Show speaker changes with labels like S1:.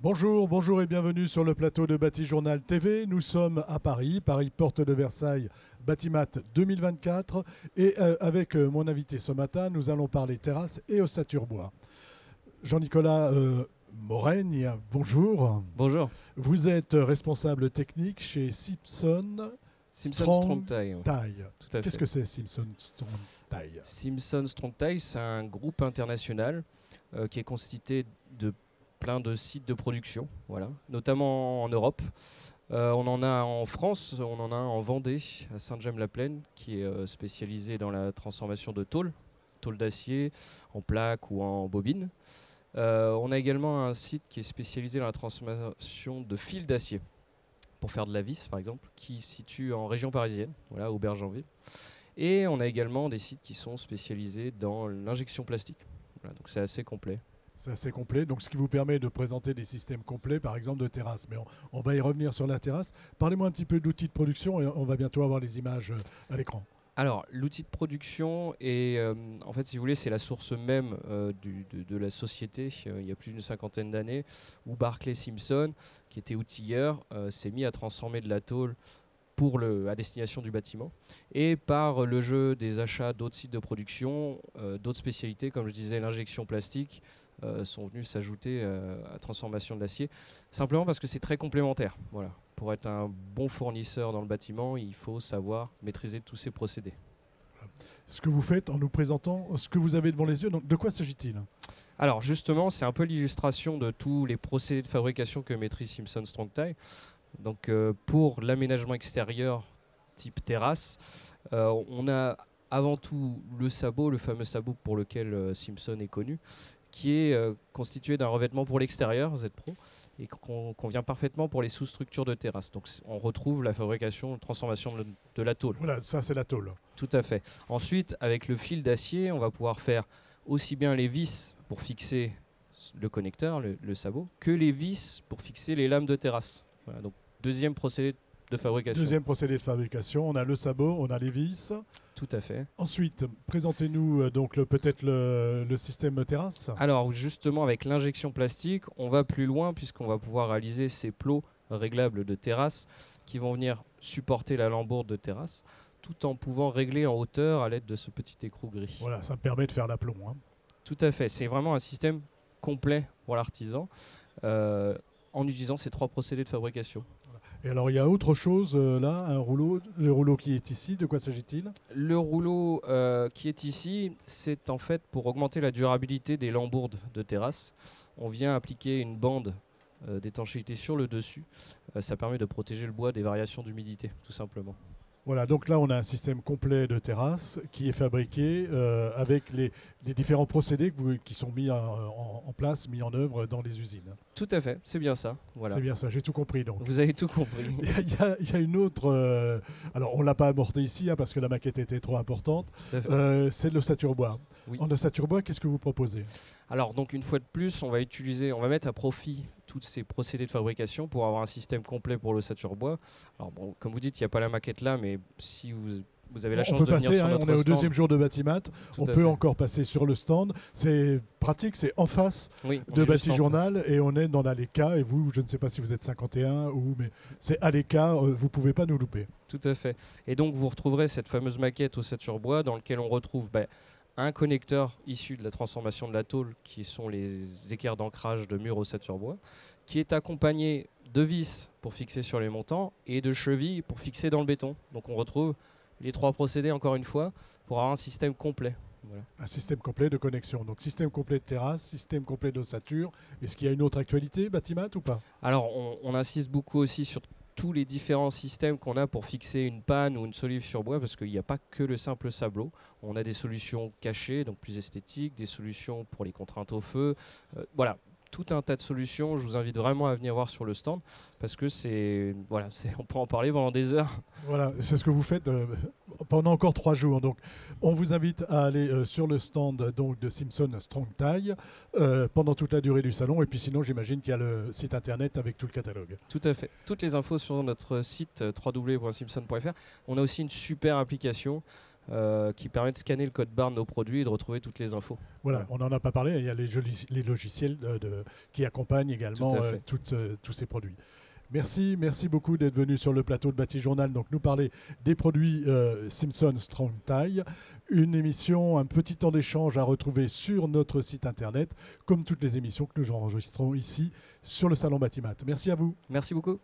S1: Bonjour, bonjour et bienvenue sur le plateau de Batijournal TV. Nous sommes à Paris, Paris Porte de Versailles, Batimat 2024. Et avec mon invité ce matin, nous allons parler terrasse et ossature bois. Jean-Nicolas Moraigne, bonjour.
S2: Bonjour.
S1: Vous êtes responsable technique chez Simpson
S2: Strong Tie. Tout à fait.
S1: Qu'est-ce que c'est Simpson Strong Tie?
S2: Simpson Strong Tie, c'est un groupe international qui est constitué de plein de sites de production, voilà, notamment en Europe. On en a en France, on en a un en Vendée, à Saint-Gemme-la-Plaine, qui est spécialisé dans la transformation de tôle d'acier, en plaques ou en bobines. On a également un site qui est spécialisé dans la transformation de fils d'acier, pour faire de la vis par exemple, qui se situe en région parisienne, voilà, au Bergenville. Et on a également des sites qui sont spécialisés dans l'injection plastique. Voilà, donc c'est assez complet.
S1: C'est assez complet, donc ce qui vous permet de présenter des systèmes complets, par exemple de terrasse. Mais on va y revenir sur la terrasse. Parlez-moi un petit peu d'outils de production et on va bientôt avoir les images à l'écran.
S2: Alors, l'outil de production est, en fait, si vous voulez, c'est la source même de la société. Il y a plus d'une cinquantaine d'années, où Barclay Simpson, qui était outilleur, s'est mis à transformer de la tôle à destination du bâtiment. Et par le jeu des achats d'autres sites de production, d'autres spécialités, comme je disais, l'injection plastique, sont venus s'ajouter à la transformation de l'acier, simplement parce que c'est très complémentaire. Voilà. Pour être un bon fournisseur dans le bâtiment, il faut savoir maîtriser tous ces procédés.
S1: Ce que vous faites en nous présentant ce que vous avez devant les yeux, donc de quoi s'agit-il?
S2: Alors justement, c'est un peu l'illustration de tous les procédés de fabrication que maîtrise Simpson Strong Tie. Donc pour l'aménagement extérieur type terrasse, on a avant tout le sabot, le fameux sabot pour lequel Simpson est connu, qui est constitué d'un revêtement pour l'extérieur, Z-Pro, et convient parfaitement pour les sous-structures de terrasse. Donc on retrouve la fabrication, la transformation de la tôle.
S1: Voilà, ça c'est la tôle.
S2: Tout à fait. Ensuite, avec le fil d'acier, on va pouvoir faire aussi bien les vis pour fixer le connecteur, le sabot, que les vis pour fixer les lames de terrasse. Voilà, donc deuxième procédé de fabrication.
S1: Deuxième procédé de fabrication, on a le sabot, on a les vis.
S2: Tout à fait.
S1: Ensuite, présentez-nous donc peut-être le système terrasse.
S2: Alors justement, avec l'injection plastique, on va plus loin puisqu'on va pouvoir réaliser ces plots réglables de terrasse qui vont venir supporter la lambourde de terrasse tout en pouvant régler en hauteur à l'aide de ce petit écrou gris.
S1: Voilà, ça me permet de faire l'aplomb. Hein.
S2: Tout à fait. C'est vraiment un système complet pour l'artisan en utilisant ces trois procédés de fabrication.
S1: Et alors il y a autre chose là, un rouleau, le rouleau qui est ici, de quoi s'agit-il?
S2: Le rouleau qui est ici, c'est en fait pour augmenter la durabilité des lambourdes de terrasse. On vient appliquer une bande d'étanchéité sur le dessus. Ça permet de protéger le bois des variations d'humidité, tout simplement.
S1: Voilà, donc là on a un système complet de terrasse qui est fabriqué avec les différents procédés qui sont mis en place, mis en œuvre dans les usines.
S2: Tout à fait, c'est bien ça. Voilà.
S1: C'est bien ça, j'ai tout compris donc.
S2: Vous avez tout compris.
S1: Il y a une autre, alors on ne l'a pas abordé ici parce que la maquette était trop importante, c'est l'ossature bois.
S2: Oui.
S1: En ossature bois, qu'est-ce que vous proposez?
S2: Alors donc une fois de plus, on va mettre à profit tous ces procédés de fabrication pour avoir un système complet pour l'ossature bois. Alors bon, comme vous dites, il n'y a pas la maquette là, mais si vous avez la chance de venir sur notre stand.
S1: On est au deuxième jour de Batimat, on peut encore passer sur le stand. C'est pratique, c'est en face de Batijournal et on est dans l'Aleka. Et vous, je ne sais pas si vous êtes 51 mais c'est Aleka, vous ne pouvez pas nous louper.
S2: Tout à fait. Et donc vous retrouverez cette fameuse maquette ossature bois dans laquelle on retrouve un connecteur issu de la transformation de la tôle, qui sont les équerres d'ancrage de murs ossature bois, qui est accompagné de vis pour fixer sur les montants et de chevilles pour fixer dans le béton. Donc on retrouve les trois procédés encore une fois pour avoir un système complet. Voilà.
S1: Un système complet de connexion. Donc système complet de terrasse, système complet d'ossature. Est-ce qu'il y a une autre actualité, Batimat, ou pas?
S2: Alors on insiste beaucoup aussi sur tous les différents systèmes qu'on a pour fixer une panne ou une solive sur bois, parce qu'il n'y a pas que le simple sableau. On a des solutions cachées, donc plus esthétiques, des solutions pour les contraintes au feu. Voilà, tout un tas de solutions. Je vous invite vraiment à venir voir sur le stand parce que on peut en parler pendant des heures.
S1: Voilà, c'est ce que vous faites pendant encore 3 jours. Donc, on vous invite à aller sur le stand donc, de Simpson Strong Tie pendant toute la durée du salon. Et puis sinon, j'imagine qu'il y a le site internet avec tout le catalogue.
S2: Tout à fait. Toutes les infos sur notre site www.simpson.fr. On a aussi une super application qui permet de scanner le code barre de nos produits et de retrouver toutes les infos.
S1: Voilà, on n'en a pas parlé. Il y a les logiciels qui accompagnent également tous ces produits. Merci beaucoup d'être venu sur le plateau de Batijournal, donc nous parler des produits Simpson Strong Tie. Une émission, un petit temps d'échange à retrouver sur notre site internet, comme toutes les émissions que nous enregistrons ici sur le Salon Batimat. Merci à vous.
S2: Merci beaucoup.